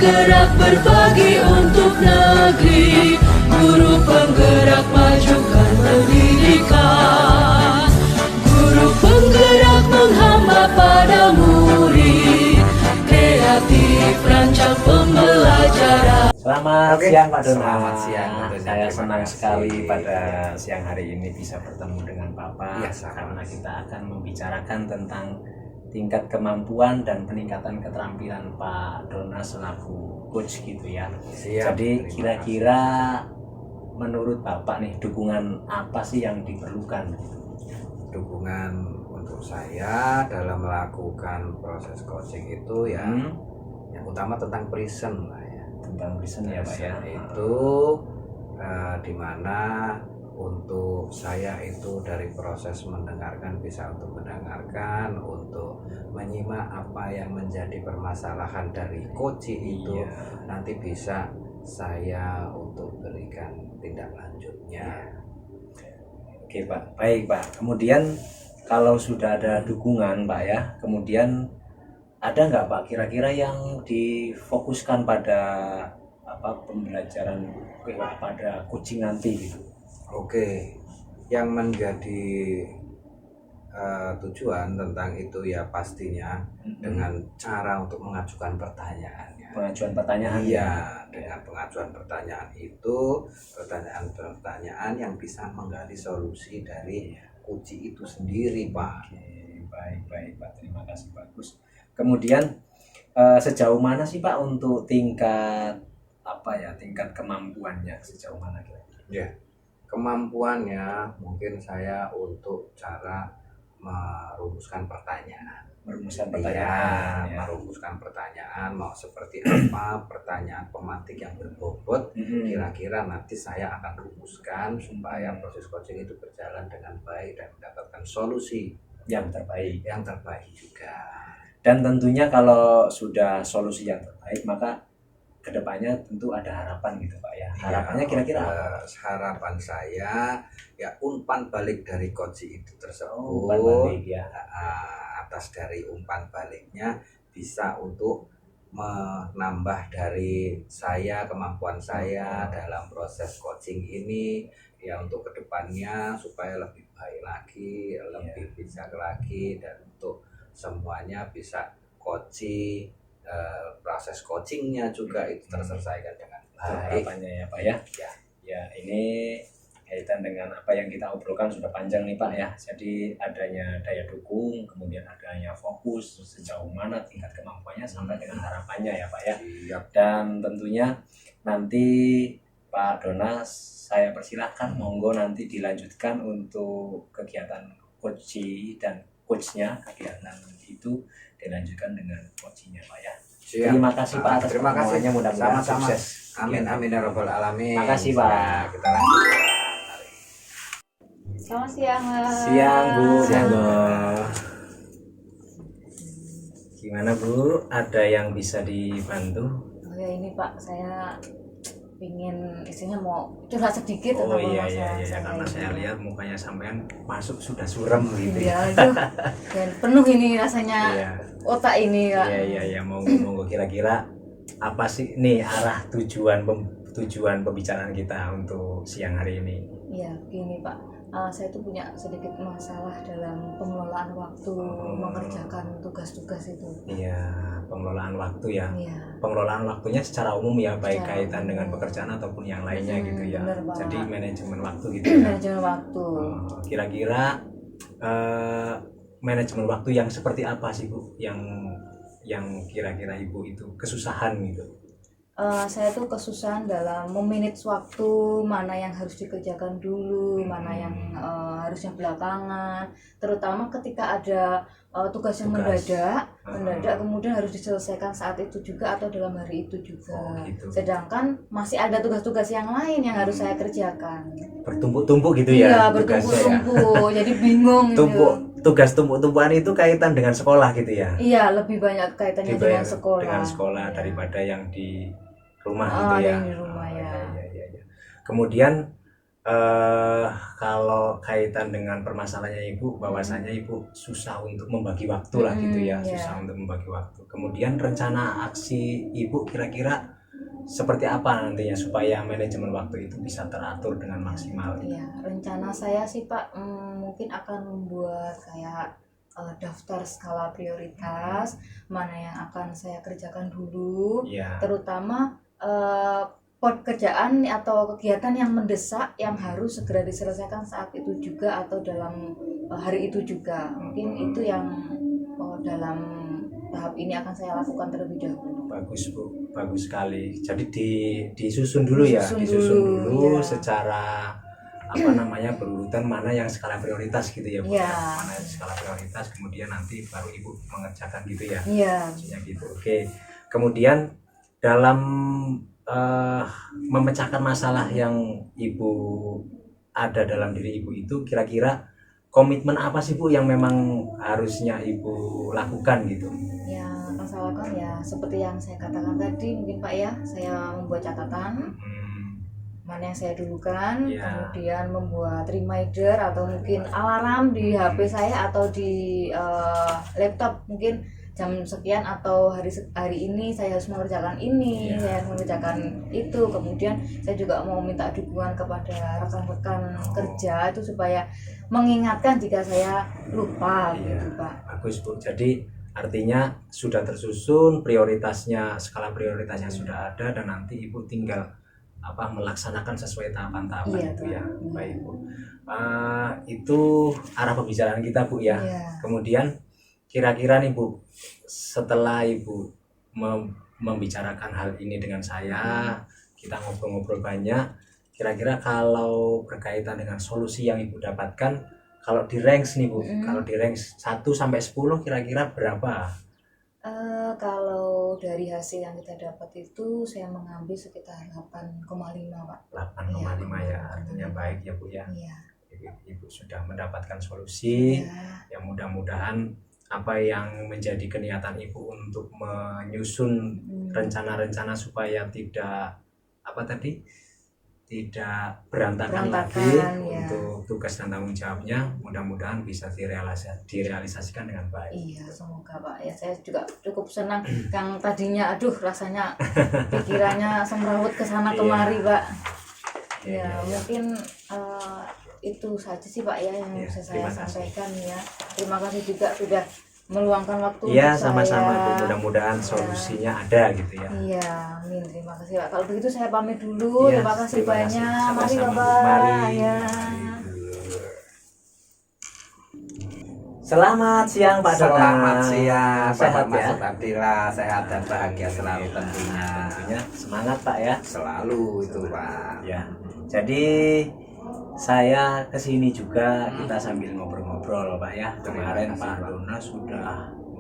penggerak berbagi untuk negeri, guru penggerak majukan pendidikan, guru penggerak menghamba pada murid, kreatif rancang pembelajaran. Selamat siang Pak Dona. Selamat siang. Saya senang sekali pada siang hari ini bisa bertemu dengan Bapak, karena kita akan membicarakan tentang tingkat kemampuan dan peningkatan keterampilan Pak Dona selaku coach gitu ya. Jadi kira-kira menurut Bapak nih, dukungan apa sih yang diperlukan? Dukungan untuk saya dalam melakukan proses coaching itu yang utama tentang present lah ya. Tentang present ya Pak ya. Itu dimana untuk saya itu dari proses mendengarkan bisa untuk mendengarkan, untuk menyimak apa yang menjadi permasalahan dari coach itu, nanti bisa saya untuk berikan tindak lanjutnya. Oke Pak, baik Pak. Kemudian kalau sudah ada dukungan Pak ya, kemudian ada nggak Pak kira-kira yang difokuskan pada pembelajaran pada coaching nanti gitu? Oke, yang menjadi tujuan tentang itu ya pastinya dengan cara untuk mengajukan pertanyaan. Pengajuan pertanyaan dengan pengajuan pertanyaan itu pertanyaan-pertanyaan yang bisa menggali solusi dari kunci itu sendiri, Pak. Oke, baik Pak, terima kasih, bagus. Kemudian sejauh mana sih Pak untuk tingkat kemampuannya sejauh mana kira-kira? Ya, kemampuannya mungkin saya untuk cara merumuskan pertanyaan. Merumuskan pertanyaan mau seperti apa, pertanyaan pematik yang berbobot, kira-kira nanti saya akan rumuskan supaya proses coaching itu berjalan dengan baik dan mendapatkan solusi yang terbaik juga. Dan tentunya kalau sudah solusi yang terbaik, maka kedepannya tentu ada harapan gitu Pak ya. Harapannya kira-kira apa? Harapan saya ya umpan balik dari coach itu tersebut. Umpan balik ya. Atas dari umpan baliknya bisa untuk menambah dari saya, kemampuan saya dalam proses coaching ini ya, untuk kedepannya supaya lebih baik lagi, lebih bijak lagi, dan untuk semuanya bisa coaching, proses coachingnya juga itu terselesaikan dengan baik. Harapannya ya Pak ya. Ya ini kaitan dengan apa yang kita obrolkan sudah panjang nih Pak ya. Jadi adanya daya dukung, kemudian adanya fokus, sejauh mana tingkat kemampuannya sampai dengan harapannya ya Pak ya. Dan tentunya nanti Pak Dona saya persilahkan, monggo nanti dilanjutkan untuk kegiatan coach dan coachnya, kegiatan itu dilanjutkan dengan coachingnya Pak ya. Terima kasih Pak atas pertemuannya, mudah-mudahan sukses. Amin ya rabbal alamin. Makasih Pak. Kita lanjutkan. Selamat siang, Mas. Siang Bu. Gimana Bu? Ada yang bisa dibantu? Oh ya ini Pak, saya ingin isinya mau curhat sedikit Oh tentang iya masalah karena saya ini. lihat mukanya sampean masuk sudah suram gitu ya. Iya, aduh. Dan penuh ini rasanya otak ini Pak. Iya monggo kira-kira apa sih nih arah tujuan pembicaraan kita untuk siang hari ini? Iya, gini Pak. Saya tuh punya sedikit masalah dalam pengelolaan waktu mengerjakan tugas-tugas itu. Iya, pengelolaan waktu ya. Iya. Pengelolaan waktunya secara umum ya, baik kaitan dengan pekerjaan ataupun yang lainnya gitu ya. Bener, Pak. Jadi manajemen waktu gitu ya. Manajemen waktu. Kira-kira manajemen waktu yang seperti apa sih Bu? Yang kira-kira Ibu itu kesusahan gitu. Saya tuh kesusahan dalam memanage waktu, mana yang harus dikerjakan dulu, mana yang harusnya belakangan, terutama ketika ada tugas yang mendadak kemudian harus diselesaikan saat itu juga atau dalam hari itu juga. Gitu. Sedangkan masih ada tugas-tugas yang lain yang harus saya kerjakan. Bertumpuk-tumpuk gitu ya. Iya, bertumpuk-tumpuk. Jadi bingung gitu. Tugas tumpuk-tumpukan itu kaitan dengan sekolah gitu ya. Iya, lebih banyak kaitannya dengan sekolah. Dengan sekolah daripada yang di rumah gitu ya. Yang di rumah ya. Iya. Kemudian kalau kaitan dengan permasalahannya Ibu, bahwasanya Ibu susah untuk membagi waktu lah gitu ya, Iya. susah untuk membagi waktu. Kemudian rencana aksi Ibu kira-kira seperti apa nantinya supaya manajemen waktu itu bisa teratur dengan maksimal? Iya, rencana saya sih Pak, mungkin akan membuat kayak daftar skala prioritas mana yang akan saya kerjakan dulu, Iya. terutama pekerjaan atau kegiatan yang mendesak yang harus segera diselesaikan saat itu juga atau dalam hari itu juga. Mungkin itu yang dalam tahap ini akan saya lakukan terlebih dahulu. Bagus Bu, bagus sekali. Jadi disusun dulu ya, Disusun disusun dulu, dulu ya. secara apa namanya berurutan mana yang skala prioritas gitu ya Bu. Iya. Mana yang skala prioritas kemudian nanti baru Ibu mengerjakan gitu ya. Iya. Maksudnya gitu. Oke. Kemudian dalam memecahkan masalah yang Ibu ada dalam diri Ibu itu kira-kira komitmen apa sih Bu yang memang harusnya Ibu lakukan gitu? Ya, akan saya lakukan ya seperti yang saya katakan tadi mungkin Pak ya, saya membuat catatan mana yang saya dulukan, Ya. kemudian membuat reminder atau mungkin alarm di HP saya atau di laptop mungkin jam sekian atau hari ini saya harus mengerjakan ini, Ya. saya harus mengerjakan itu. Kemudian saya juga mau minta dukungan kepada rekan-rekan kerja itu supaya mengingatkan jika saya lupa Iya. gitu Pak. Bagus Bu. Jadi artinya sudah tersusun prioritasnya, skala prioritasnya sudah ada dan nanti Ibu tinggal melaksanakan sesuai tahapan-tahapan Iya, itu ya. Pak. Baik Bu. Itu arah pembicaraan kita Bu ya. Iya. Kemudian kira-kira nih Bu, setelah Ibu membicarakan hal ini dengan saya, kita ngobrol-ngobrol banyak, kira-kira kalau berkaitan dengan solusi yang Ibu dapatkan, kalau di ranks nih Bu, kalau di ranks 1 sampai 10 kira-kira berapa? Kalau dari hasil yang kita dapat itu saya mengambil sekitar 8,5 Pak. 8,5 ya, Iya, artinya 8,5. baik ya Bu ya. Iya. Ibu sudah mendapatkan solusi. Iya. Yang mudah-mudahan apa yang menjadi keniatan Ibu untuk menyusun rencana-rencana supaya tidak tidak berantakan lagi Ya. untuk tugas dan tanggung jawabnya, mudah-mudahan bisa direalisasikan dengan baik. Iya, semoga Pak. Ya, saya juga cukup senang yang tadinya rasanya pikirannya semrawut ke sana kemari, Pak. Ya, mungkin itu saja sih Pak ya yang Ya, bisa saya terima kasih. sampaikan ya. Terima kasih juga sudah meluangkan waktu Iya, untuk sama-sama saya. Bu. Mudah-mudahan solusinya ada gitu ya. Iya, amin. Terima kasih Pak. Kalau begitu saya pamit dulu. Iya, Terima kasih terima kasih. banyak. Mari Sama-sama, Bu. Bapak. Mari. Ya. Selamat siang Pak Dona. Selamat siang, Sehat Bapak ya? Masud Abdillah, sehat dan bahagia selalu tentunya. Tentunya semangat Pak ya. Selalu itu Pak. Ya. Jadi saya kesini juga kita sambil ngobrol-ngobrol Pak ya. Kemarin Terima kasih, Pak Pak. Dona sudah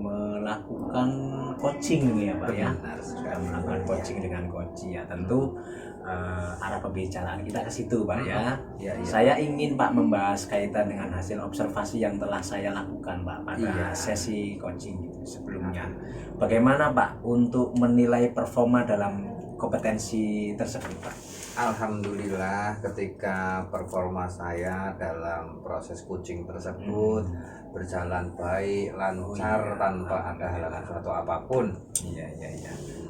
melakukan coaching nih ya Pak ya. Benar, Sudah melakukan coaching dengan coach ya. Tentu arah pembicaraan kita ke situ Pak ya. Ya, iya. Saya ingin Pak membahas kaitan dengan hasil observasi yang telah saya lakukan Pak pada Iya. sesi coaching sebelumnya. Bagaimana Pak untuk menilai performa dalam kompetensi tersebut Pak? Alhamdulillah ketika performa saya dalam proses coaching tersebut berjalan baik, lancar, tanpa ada halangan suatu apapun. Iya.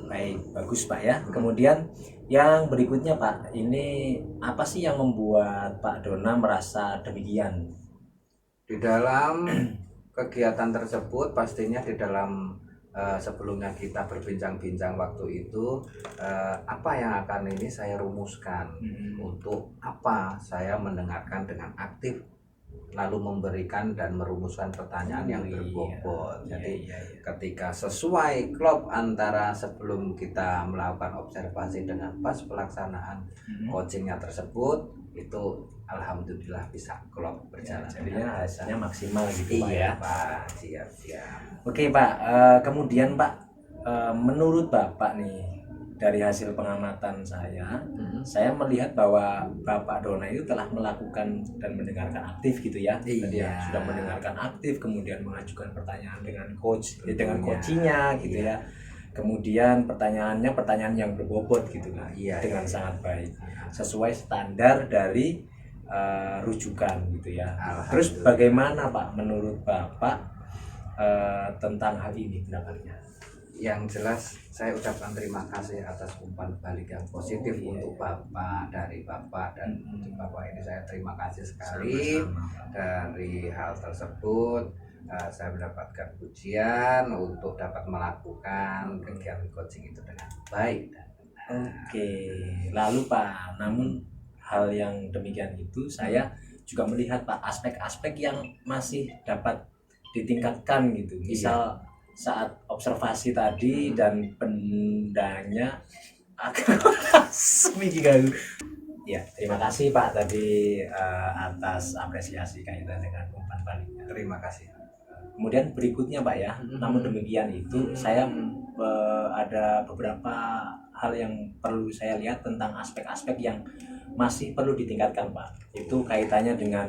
Baik, bagus Pak ya. Kemudian yang berikutnya Pak, ini apa sih yang membuat Pak Dona merasa demikian? Di dalam kegiatan tersebut pastinya di dalam sebelumnya kita berbincang-bincang waktu itu apa yang akan ini saya rumuskan untuk apa saya mendengarkan dengan aktif lalu memberikan dan merumuskan pertanyaan yang berbobot. Jadi ketika sesuai klop antara sebelum kita melakukan observasi dengan pas pelaksanaan coachingnya tersebut, itu alhamdulillah bisa klop berjalan. Jadinya hasilnya maksimal gitu Pak ya. Iya Pak, siap. Oke Pak, kemudian Pak, menurut Bapak nih dari hasil pengamatan saya melihat bahwa Bapak Dona itu telah melakukan dan mendengarkan aktif gitu ya. Tadi Iya. sudah mendengarkan aktif, kemudian mengajukan pertanyaan dengan coach, dengan Tentunya. coachingnya gitu ya. Kemudian pertanyaan yang berbobot gitu kan, Iya, dengan iya. sangat baik, sesuai standar dari rujukan gitu ya. Alhamdulillah. Terus bagaimana Pak menurut Bapak tentang hal ini pendapatnya? Yang jelas saya ucapkan terima kasih atas umpan balik yang positif untuk Bapak, dari Bapak dan untuk Bapak ini saya terima kasih sekali. Sama-sama, Pak. Dari hal tersebut saya mendapatkan pujian untuk dapat melakukan kegiatan coaching itu dengan baik dan benar. Oke, lalu Pak, namun hal yang demikian itu saya juga melihat Pak aspek-aspek yang masih dapat ditingkatkan gitu. Misal saat observasi tadi dan bendanya agak seminggu. Ya, terima kasih Pak tadi atas apresiasi kaitan dengan umpan baliknya. Terima kasih. Kemudian berikutnya Pak ya, namun demikian itu saya ada beberapa hal yang perlu saya lihat tentang aspek-aspek yang masih perlu ditingkatkan Pak. Itu kaitannya dengan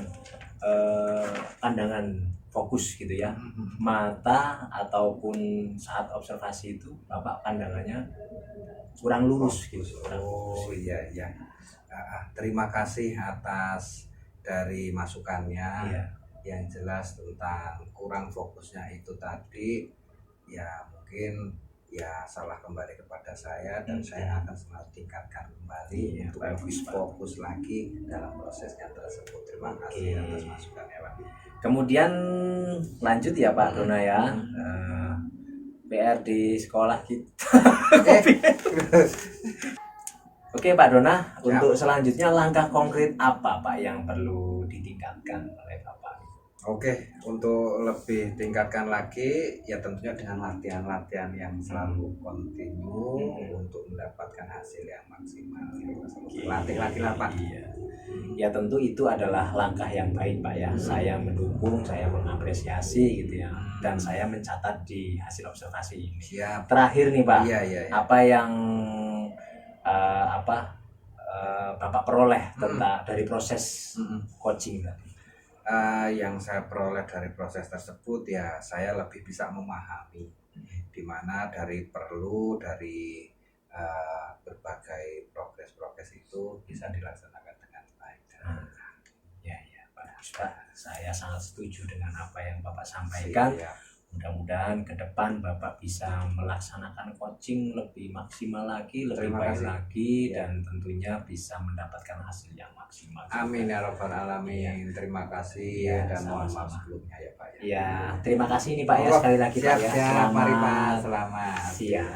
pandangan fokus gitu ya, mata ataupun saat observasi itu Bapak pandangannya kurang lurus gitu. Kurang lurus. Oh iya iya. Terima kasih atas dari masukannya. Iya. Yang jelas tentang kurang fokusnya itu tadi ya mungkin ya salah kembali kepada saya dan saya akan selalu tingkatkan kembali Iya, untuk bagus, lebih Pak. fokus lagi dalam prosesnya tersebut. Terima kasih Oke. atas masukannya Pak. Kemudian lanjut ya Pak Dona ya, PR di sekolah kita. Oke Pak Dona, untuk selanjutnya langkah konkret apa Pak yang perlu ditingkatkan oleh Bapak? Oke, untuk lebih tingkatkan lagi ya tentunya dengan latihan-latihan yang selalu kontinu untuk mendapatkan hasil yang maksimal. Latih lagi lah Pak. Iya. Ya tentu itu adalah langkah yang baik Pak ya. Saya mendukung, saya mengapresiasi gitu ya. Dan saya mencatat di hasil observasi ini. Siap. Terakhir nih Pak, Iya iya. Iya. apa yang Bapak peroleh tentang dari proses coaching tadi? Yang saya peroleh dari proses tersebut ya saya lebih bisa memahami di mana dari berbagai progres itu bisa dilaksanakan dengan baik. Ya bagus Pak, saya sangat setuju dengan apa yang Bapak sampaikan. Siap. Mudah-mudahan ke depan Bapak bisa melaksanakan coaching lebih maksimal lagi, lebih Terima baik kasih. lagi, Ya. dan tentunya bisa mendapatkan hasil yang maksimal. Amin ya robbal alamin. Terima kasih Iya, dan mohon sama-sama. maaf sebelumnya ya Pak. Ya, terima kasih nih Pak ya Allah, sekali lagi Pak ya. siap, siap. Mari Pak, selamat. Siap.